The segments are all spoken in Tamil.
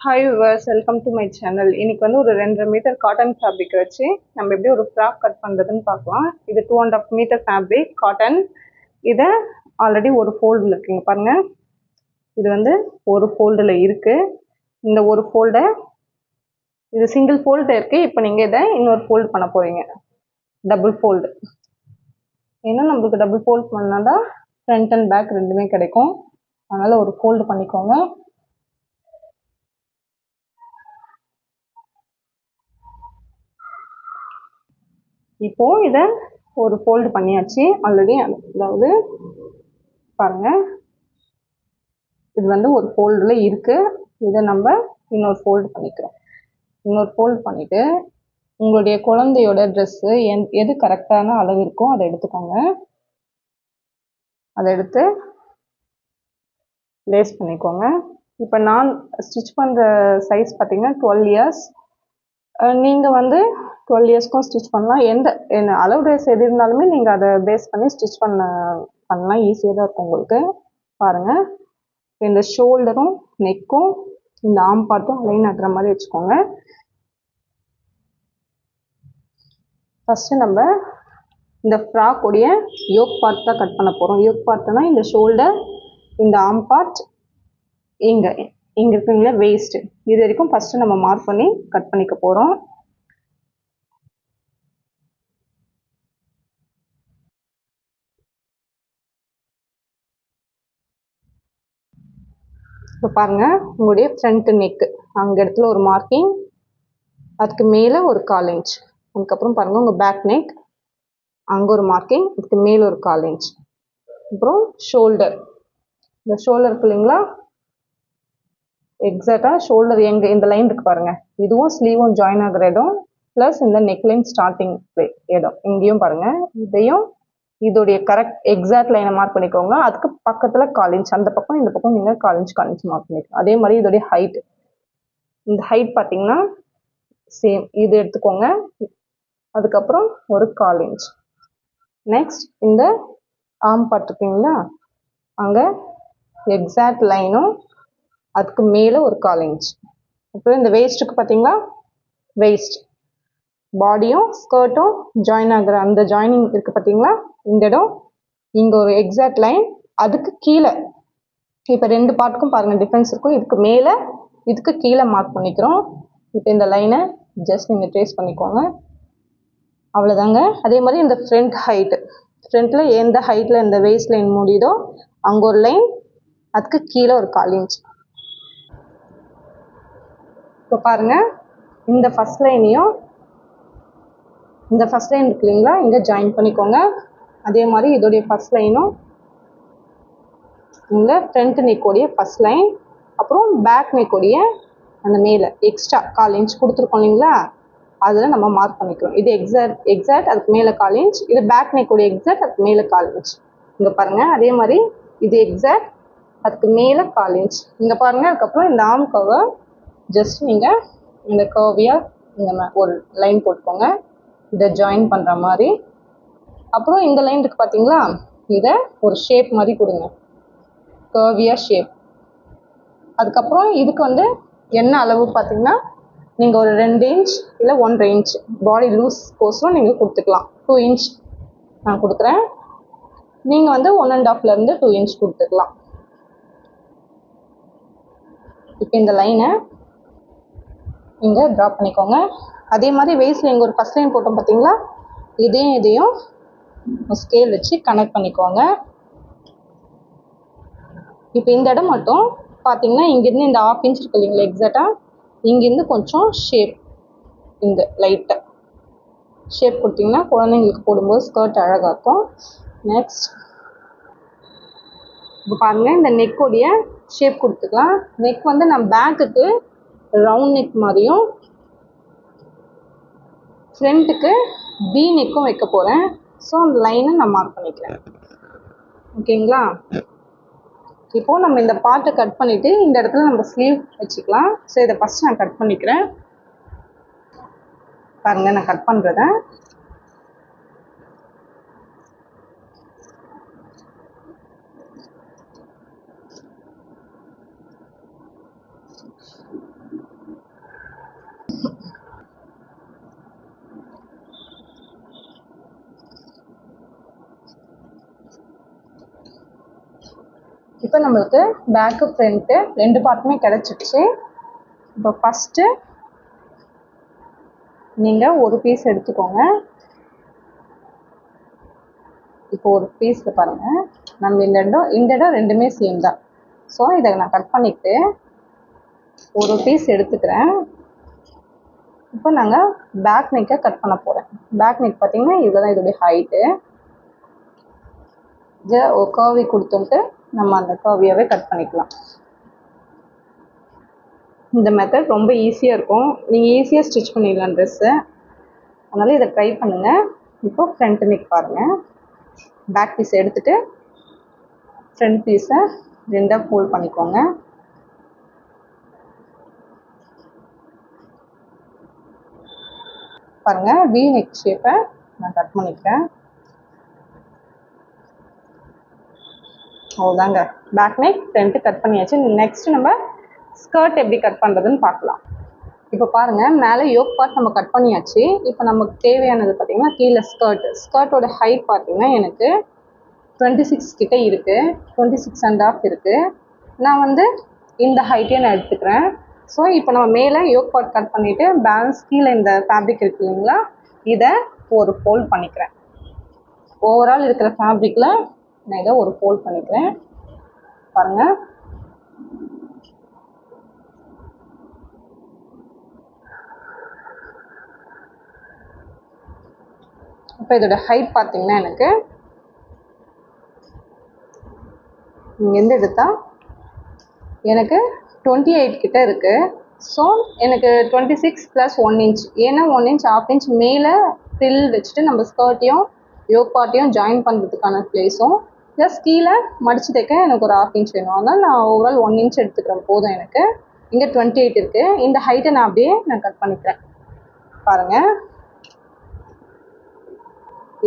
Hi viewers, welcome to my channel. இன்னைக்கு வந்து ஒரு 2.5 மீட்டர் காட்டன் ஃபேப்ரிக் வச்சு நம்ம எப்படி ஒரு ஃப்ராக் கட் பண்ணுறதுன்னு பார்க்கலாம். இது 2.5 மீட்டர் ஃபேப்ரிக் காட்டன். இதை ஆல்ரெடி ஒரு ஃபோல்டில் இருக்குங்க பாருங்க. இது வந்து ஒரு ஃபோல்டில் இருக்குது. இந்த ஒரு ஃபோல்டை இது சிங்கிள் ஃபோல்டு இருக்குது. இப்போ நீங்கள் இதை இன்னொரு ஃபோல்டு பண்ண போகிறீங்க, டபுள் ஃபோல்டு. ஏன்னா நம்மளுக்கு டபுள் ஃபோல்ட் பண்ணால் தான் ஃப்ரண்ட் அண்ட் பேக் ரெண்டுமே கிடைக்கும். அதனால் ஒரு ஃபோல்டு பண்ணிக்கோங்க. இப்போ இதை ஒரு ஃபோல்டு பண்ணியாச்சு ஆல்ரெடி. அதாவது பாருங்க, இது வந்து ஒரு ஃபோல்டில் இருக்குது. இதை நம்ம இன்னொரு ஃபோல்டு பண்ணிக்கிறோம். இன்னொரு ஃபோல்டு பண்ணிவிட்டு உங்களுடைய குழந்தையோட ட்ரெஸ்ஸு எது கரெக்டான அளவு இருக்கோ அதை எடுத்துக்கோங்க. அதை எடுத்து லேஸ் பண்ணிக்கோங்க. இப்போ நான் ஸ்டிச் பண்ணுற சைஸ் பார்த்தீங்கன்னா 12 இயர்ஸ். நீங்கள் வந்து 12 இயர்ஸ்க்கும் ஸ்டிச் பண்ணலாம். என்ன அளவு ட்ரெஸ் எது இருந்தாலுமே நீங்கள் அதை பேஸ் பண்ணி ஸ்டிச் பண்ணலாம். ஈஸியாக தான் இருக்கும் உங்களுக்கு. பாருங்கள், இந்த ஷோல்டரும் நெக்கும் இந்த ஆம் பார்ட்டும் லைன் ஆகிற மாதிரி வச்சுக்கோங்க. ஃபஸ்ட்டு நம்ம இந்த ஃப்ராக்குடைய யோக் பார்ட் தான் கட் பண்ண போகிறோம். யோக் பார்ட்னா இந்த ஷோல்டர், இந்த ஆம் பார்ட், இங்கே இருக்குங்களா வேஸ்ட்டு, இது வரைக்கும் ஃபஸ்ட்டு நம்ம மார்க் பண்ணி கட் பண்ணிக்க போகிறோம். இப்போ பாருங்கள், உங்களுடைய ஃப்ரண்ட் நெக்கு அங்கே இடத்துல ஒரு மார்க்கிங், அதுக்கு மேலே ஒரு 1/4 இன்ச். அதுக்கப்புறம் பாருங்கள், உங்கள் பேக் நெக் அங்கே ஒரு மார்க்கிங், அதுக்கு மேலே ஒரு 1/4 இன்ச். அப்புறம் ஷோல்டர், இந்த ஷோல்டர் இருக்கு இல்லைங்களா, எக்ஸாக்டாக ஷோல்டர் எங்கே இந்த லைன் இருக்குது பாருங்கள், இதுவும் ஸ்லீவும் ஜாயின் ஆகிற இடம், ப்ளஸ் இந்த நெக்லைன் ஸ்டார்டிங் இடம் இங்கேயும் பாருங்கள். இதையும் இதோடைய கரெக்ட் எக்ஸாக்ட் லைனை மார்க் பண்ணிக்கோங்க. அதுக்கு பக்கத்தில் 1/4 இன்ச், அந்த பக்கம் இந்த பக்கம் நீங்கள் 1/4 இன்ச் மார்க் பண்ணிக்கோங்க. அதே மாதிரி இதோடைய ஹைட், இந்த ஹைட் பார்த்தீங்கன்னா சேம் இது எடுத்துக்கோங்க. அதுக்கப்புறம் ஒரு 1/4 இன்ச். நெக்ஸ்ட் இந்த ஆம் பார்ட் இருக்குங்களா, அங்கே எக்ஸாக்ட் லைனும் அதுக்கு மேலே ஒரு 1/4 இன்ச். அப்புறம் இந்த வேஸ்ட்டுக்கு பார்த்தீங்களா, வேஸ்ட் பாடியும் ஸ்கர்ட்டும் ஜாயின் ஆகிற அந்த ஜாயினிங் இருக்குது பார்த்தீங்களா, இந்த இடம் இங்கே ஒரு எக்ஸாக்ட் லைன், அதுக்கு கீழே இப்போ 2 பார்ட்டுக்கும் பாருங்கள் டிஃப்ரென்ஸ் இருக்கும். இதுக்கு மேலே இதுக்கு கீழே மார்க் பண்ணிக்கிறோம். இப்போ இந்த லைனை ஜஸ்ட் நீங்கள் ட்ரேஸ் பண்ணிக்கோங்க, அவ்வளோதாங்க. அதே மாதிரி இந்த ஃப்ரண்ட் ஹைட்டு, ஃப்ரண்ட்டில் எந்த ஹைட்டில் இந்த வேஸ்ட் லைன் முடியுதோ அங்கே ஒரு லைன், அதுக்கு கீழே ஒரு 1/4 இன்ச். இப்போ பாருங்கள், இந்த ஃபஸ்ட் லைனையும் இந்த ஃபஸ்ட் லைன் இருக்கு இல்லைங்களா, இங்கே ஜாயின் பண்ணிக்கோங்க. அதே மாதிரி இதோடைய ஃபஸ்ட் லைனும் இங்கே ஃப்ரண்ட் நெக்கோடைய ஃபஸ்ட் லைன், அப்புறம் பேக் நெக்கோடைய அந்த மேலே எக்ஸ்ட்ரா 1/4 இன்ச் கொடுத்துருக்கோம் இல்லைங்களா, அதில் நம்ம மார்க் பண்ணிக்கிறோம். இது எக்ஸாக்ட் அதுக்கு மேலே 1/4 இன்ச், இது பேக் நெக்கோடைய எக்ஸாக்ட் அதுக்கு மேலே 1/4 இன்ச். இங்கே பாருங்கள், அதே மாதிரி இது எக்ஸாக்ட் அதுக்கு மேலே 1/4 இன்ச். இங்கே பாருங்கள். அதுக்கப்புறம் இந்த ஆம் கவர் ஜஸ்ட் நீங்கள் இந்த கர்வியாக இந்த ஒரு லைன் போட்டுக்கோங்க, இதை ஜாயின் பண்ணுற மாதிரி. அப்புறம் இந்த லைன் இருக்குது பார்த்தீங்களா, இதை ஒரு ஷேப் மாதிரி கொடுங்க, கர்வியாக ஷேப். அதுக்கப்புறம் இதுக்கு வந்து என்ன அளவு பார்த்தீங்கன்னா, நீங்கள் ஒரு 2 இன்ச் இல்லை 1.5 இன்ச் பாடி லூஸ் கோஸும் நீங்கள் கொடுத்துக்கலாம். 2 இன்ச் நான் கொடுக்குறேன், நீங்கள் வந்து 1.5லேருந்து 2 இன்ச் கொடுத்துக்கலாம். இப்போ இந்த லைனை இங்கே ட்ரா பண்ணிக்கோங்க. அதே மாதிரி வேஸ்ட்டில் இங்கே ஒரு ஃபஸ்ட் லைன் போட்டோம் பார்த்தீங்களா, இதையும் ஸ்கேல் வச்சு கனெக்ட் பண்ணிக்கோங்க. இப்போ இந்த இடம் மட்டும் பார்த்தீங்கன்னா, இங்கேருந்து இந்த 1/2 இன்ச் இருக்கு இல்லைங்களா, எக்ஸாக்டாக இங்கேருந்து கொஞ்சம் ஷேப், இந்த லைட்டாக ஷேப் கொடுத்தீங்கன்னா குழந்தைங்களுக்கு போடும்போது ஸ்கர்ட் அழகாக இருக்கும். நெக்ஸ்ட் இப்போ பாருங்கள், இந்த நெக்கோடைய ஷேப் கொடுத்துக்கலாம். நெக் வந்து நான் பேக்குக்கு ரவுண்ட் நெக் மாதிரியும் ஃப்ரண்ட்டுக்கு பி நெக்கும் வைக்க போகிறேன். ஸோ அந்த லைனை நான் மார்க் பண்ணிக்கிறேன். ஓகேங்களா, இப்போது நம்ம இந்த பார்ட்டை கட் பண்ணிவிட்டு இந்த இடத்துல நம்ம ஸ்லீவ் வச்சுக்கலாம். ஸோ இதை ஃபஸ்ட் நான் கட் பண்ணிக்கிறேன். பாருங்கள், நான் கட் பண்ணுறதை இப்போ நம்மளுக்கு பேக்கு ஃப்ரண்ட்டு 2 பார்ட்டுமே கிடச்சிடுச்சு. இப்போ ஃபஸ்ட்டு நீங்கள் ஒரு பீஸ் எடுத்துக்கோங்க. இப்போ ஒரு பீஸில் பாருங்கள், நம்ம இந்த இடம் ரெண்டுமே சேம் தான். ஸோ இதை நான் கட் பண்ணிவிட்டு ஒரு பீஸ் எடுத்துக்கிறேன். இப்போ நாங்கள் பேக் நெக்கை கட் பண்ண போகிறேன். பேக் நெக் பார்த்தீங்கன்னா இவ்வளோ தான் இதோடைய ஹைட்டு. ஒரு கர்வி கொடுத்துட்டு நம்ம அந்த கர்வியாகவே கட் பண்ணிக்கலாம். இந்த மெத்தட் ரொம்ப ஈஸியாக இருக்கும். நீங்கள் ஈஸியாக ஸ்டிச் பண்ணிடலாம் ட்ரெஸ்ஸு. அதனால் இதை ட்ரை பண்ணுங்கள். இப்போ ஃப்ரண்ட் நெக் பாருங்கள். பேக் பீஸ் எடுத்துகிட்டு ஃப்ரண்ட் பீஸை 2ஆக ஃபோல்ட் பண்ணிக்கோங்க. பாருங்கள், வி நெக் ஷேப்பை நான் கட் பண்ணிக்கிறேன். அவ்வளோதாங்க, பேக் நெக் ஃப்ரண்ட்டு கட் பண்ணியாச்சு. நெக்ஸ்ட் நம்ம ஸ்கர்ட் எப்படி கட் பண்ணுறதுன்னு பார்க்கலாம். இப்போ பாருங்கள், மேலே யோக் பார்ட் நம்ம கட் பண்ணியாச்சு. இப்போ நமக்கு தேவையானது பார்த்திங்கன்னா கீழே ஸ்கர்ட்டோட ஹைட் பார்த்திங்கன்னா எனக்கு 26 கிட்டே இருக்குது, 26.5 இருக்குது. நான் வந்து இந்த ஹைட்டே நான் எடுத்துக்கிறேன். ஸோ இப்போ நம்ம மேலே யோக் பார்ட் கட் பண்ணிவிட்டு பேலன்ஸ் கீழே இந்த ஃபேப்ரிக் இருக்கு இல்லைங்களா, இதை ஒரு ஃபோல்ட் பண்ணிக்கிறேன். ஓவரால் இருக்கிற ஃபேப்ரிக்கில் நான் இதை ஒரு ஃபோல்ட் பண்ணிக்கிறேன். பாருங்கள், இப்போ இதோட ஹைட் பார்த்தீங்கன்னா எனக்கு இங்கேருந்து எடுத்தால் எனக்கு 28 கிட்ட இருக்குது. ஸோ எனக்கு 26 + 1 இன்ச், ஏன்னா 1 இன்ச் 1/2 இன்ச் மேலே ஃபில் வச்சுட்டு நம்ம ஸ்கர்ட்டையும் யோக் பார்ட்டையும் ஜாயின் பண்ணுறதுக்கான ப்ளேஸும் ப்ளஸ் கீழே மடிச்சு தைக்க எனக்கு ஒரு 1/2 இன்ச் வேணும். அதனால் நான் ஓவரால் 1 இன்ச் எடுத்துக்கிறேன் போதும். எனக்கு இங்கே 28 இருக்குது. இந்த ஹைட்டை நான் அப்படியே கட் பண்ணிக்கிறேன். பாருங்கள்,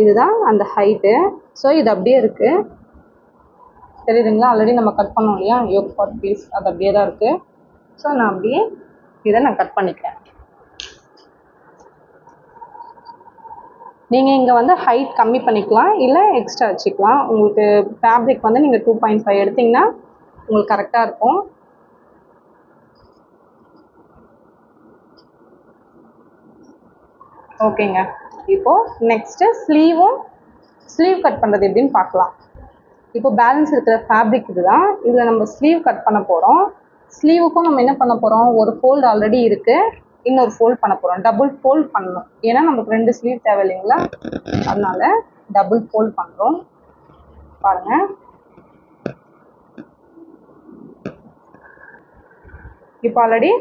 இதுதான் அந்த ஹைட்டு. ஸோ இது அப்படியே இருக்குது, தெரியுதுங்களா? ஆல்ரெடி நம்ம கட் பண்ணோம் இல்லையா யோக் பார்ட் பீஸ், அது அப்படியே தான் இருக்குது. ஸோ நான் அப்படியே இதை நான் கட் பண்ணிக்கிறேன். நீங்கள் இங்கே வந்து ஹைட் கம்மி பண்ணிக்கலாம், இல்லை எக்ஸ்ட்ரா வச்சுக்கலாம். உங்களுக்கு ஃபேப்ரிக் வந்து நீங்கள் 2.5 எடுத்திங்கன்னா உங்களுக்கு கரெக்டாக இருக்கும். ஓகேங்க, இப்போது நெக்ஸ்ட்டு ஸ்லீவ் கட் பண்ணுறது எப்படின்னு பார்க்கலாம். இப்போ பேலன்ஸ் இருக்கிற ஃபேப்ரிக் இதுதான். இதில் நம்ம ஸ்லீவ் கட் பண்ண போகிறோம். ஸ்லீவுக்கும் நம்ம என்ன பண்ண போகிறோம், ஒரு ஃபோல்டு ஆல்ரெடி இருக்குது, இன்னொரு ஃபோல்ட் பண்ண போகிறோம். டபுள் ஃபோல்ட் பண்ணணும், ஏன்னா நமக்கு 2 ஸ்லீவ் தேவை இல்லைங்களா, அதனால டபுள் ஃபோல்ட் பண்ணுறோம். பாருங்கள், இப்போ ஆல்ரெடி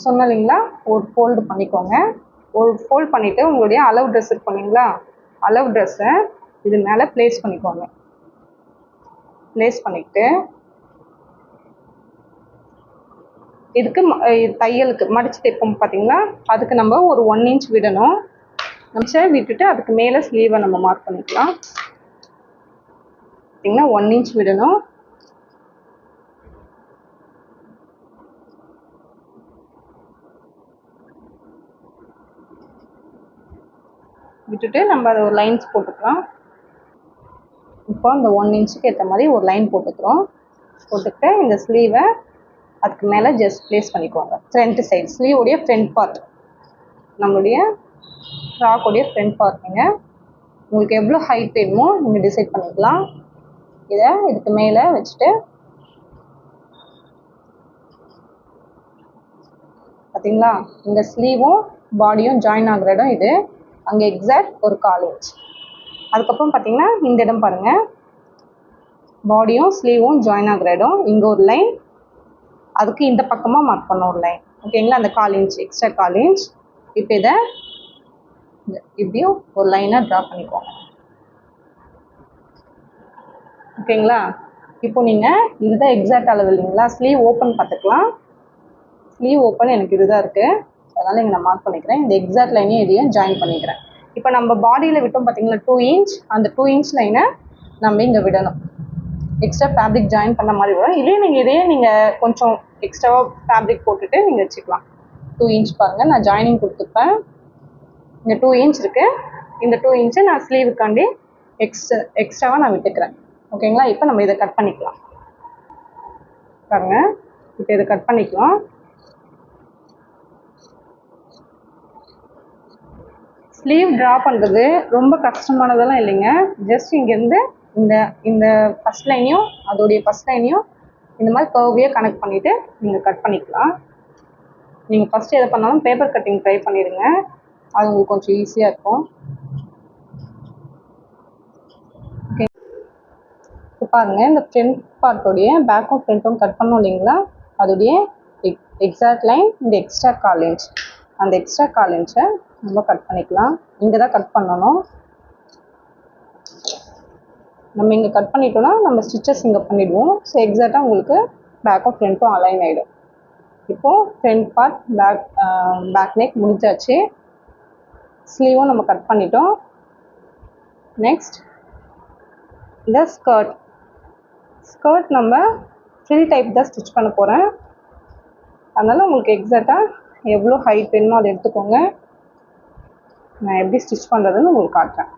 சொன்ன இல்லைங்களா, ஒரு ஃபோல்டு பண்ணிக்கோங்க. ஒரு ஃபோல்ட் பண்ணிவிட்டு உங்களுடைய அளவு ட்ரெஸ் இருக்கு இல்லைங்களா, அளவு ட்ரெஸ்ஸை இது மேலே ப்ளேஸ் பண்ணிக்கோங்க. ப்ளேஸ் பண்ணிவிட்டு இதுக்கு தையலுக்கு மடிச்சு தைப்போம் பார்த்தீங்களா, அதுக்கு நம்ம ஒரு 1 இன்ச் விடணும். விட்டுட்டு அதுக்கு மேலே ஸ்லீவை நம்ம மார்க் பண்ணிக்கலாம். பார்த்தீங்கன்னா 1 இன்ச் விடணும். விட்டுட்டு நம்ம அதை ஒரு லைன்ஸ் போட்டுக்கலாம். இப்போ இந்த 1 இன்ச்சுக்கு ஏற்ற மாதிரி ஒரு லைன் போட்டுக்கிறோம். போட்டுக்கிட்டு இந்த ஸ்லீவை அதுக்கு மேலே ஜஸ்ட் ப்ளேஸ் பண்ணிக்கோங்க. ஃப்ரண்ட் சைடு ஸ்லீவோடைய ஃப்ரண்ட் பார்ட், நம்மளுடைய ஃப்ராக்கோடைய ஃப்ரண்ட் பார்ட்டுங்க. உங்களுக்கு எவ்வளோ ஹைட் வேணுமோ நீங்கள் டிசைட் பண்ணிக்கலாம். இதை இதுக்கு மேலே வச்சுட்டு பார்த்தீங்களா, இந்த ஸ்லீவும் பாடியும் ஜாயின் ஆகிற இடம் இது, அங்கே எக்ஸாக்ட் ஒரு 1/4 இன்ச். அதுக்கப்புறம் பார்த்தீங்கன்னா இந்த இடம் பாருங்கள், பாடியும் ஸ்லீவும் ஜாயின் ஆகிற இடம், இங்கே ஒரு லைன், அதுக்கு இந்த பக்கமாக மார்க் பண்ண ஒரு லைன். ஓகேங்களா, அந்த 1/4 இன்ச் எக்ஸ்ட்ரா 1/4 இன்ச். இப்போ இதை இப்படியும் ஒரு லைனாக ட்ரா பண்ணிக்கோங்க. ஓகேங்களா, இப்போ நீங்கள் இதுதான் எக்ஸாக்ட் அளவு இல்லைங்களா. ஸ்லீவ் ஓப்பன் பார்த்துக்கலாம். ஸ்லீவ் ஓப்பன் எனக்கு இதுதான் இருக்குது, அதனால் இங்கே நான் மார்க் பண்ணிக்கிறேன். இந்த எக்ஸாக்ட் லைனையும் இதையும் ஜாயின் பண்ணிக்கிறேன். இப்போ நம்ம பாடியில் விட்டோம் பார்த்தீங்களா 2 இன்ச், அந்த 2 இன்ச் லைனை நம்ம இங்கே விடணும். எக்ஸ்ட்ரா ஃபேப்ரிக் ஜாயின் பண்ண மாதிரி வரும். இதையே நீங்கள் கொஞ்சம் எக்ஸ்ட்ராவாக ஃபேப்ரிக் போட்டுட்டு நீங்கள் வச்சுக்கலாம். 2 இன்ச் பாருங்கள், நான் ஜாயினிங் கொடுத்துப்பேன். இங்கே 2 இன்ச் இருக்குது, இந்த 2 இன்ச்சை நான் ஸ்லீவுக்காண்டி எக்ஸ்ட்ராவாக நான் விட்டுக்கிறேன். ஓகேங்களா, இப்போ நம்ம இதை கட் பண்ணிக்கலாம். பாருங்க. இப்போ இதை கட் பண்ணிக்கலாம். ஸ்லீவ் ட்ரா பண்ணுறது ரொம்ப கஷ்டமானதெல்லாம் இல்லைங்க. ஜஸ்ட் இங்கேருந்து இந்த இந்த ஃபஸ்ட் லைனையும் அதோடைய ஃபஸ்ட் லைனையும் இந்த மாதிரி கர்வியாக கனெக்ட் பண்ணிவிட்டு நீங்கள் கட் பண்ணிக்கலாம். நீங்கள் ஃபஸ்ட்டு எதை பண்ணாலும் பேப்பர் கட்டிங் ட்ரை பண்ணிடுங்க. அது உங்களுக்கு கொஞ்சம் ஈஸியாக இருக்கும். ஓகே, இப்போ பாருங்கள், இந்த ஃப்ரண்ட் பார்ட்டோடைய பேக்கும் ஃப்ரண்ட்டும் கட் பண்ணோம் இல்லைங்களா, அதோடைய எக்ஸாக்ட் லைன் இந்த எக்ஸ்ட்ரா 1/4 இன்ச். அந்த எக்ஸ்ட்ரா 1/4 இன்ச்சை நம்ம கட் பண்ணிக்கலாம். இங்கே தான் கட் பண்ணணும். நம்ம இங்கே கட் பண்ணிட்டோம்னா நம்ம ஸ்டிச்சஸ் இங்கே பண்ணிவிடுவோம். ஸோ எக்ஸாக்டாக உங்களுக்கு பேக்கும் ஃப்ரண்ட்டும் அலைன் ஆகிடும். இப்போது ஃப்ரண்ட் பார்ட் பேக் நெக் முடிஞ்சாச்சு. ஸ்லீவும் நம்ம கட் பண்ணிட்டோம். நெக்ஸ்ட் இந்த ஸ்கர்ட் நம்ம ஃப்ரில் டைப் தான் ஸ்டிச் பண்ண போகிறேன். அதனால் உங்களுக்கு எக்ஸாக்டாக எவ்வளோ ஹைட் வேணுமோ அதை எடுத்துக்கோங்க. நான் எப்படி ஸ்டிச் பண்ணுறதுன்னு உங்களுக்கு காட்டுறேன்.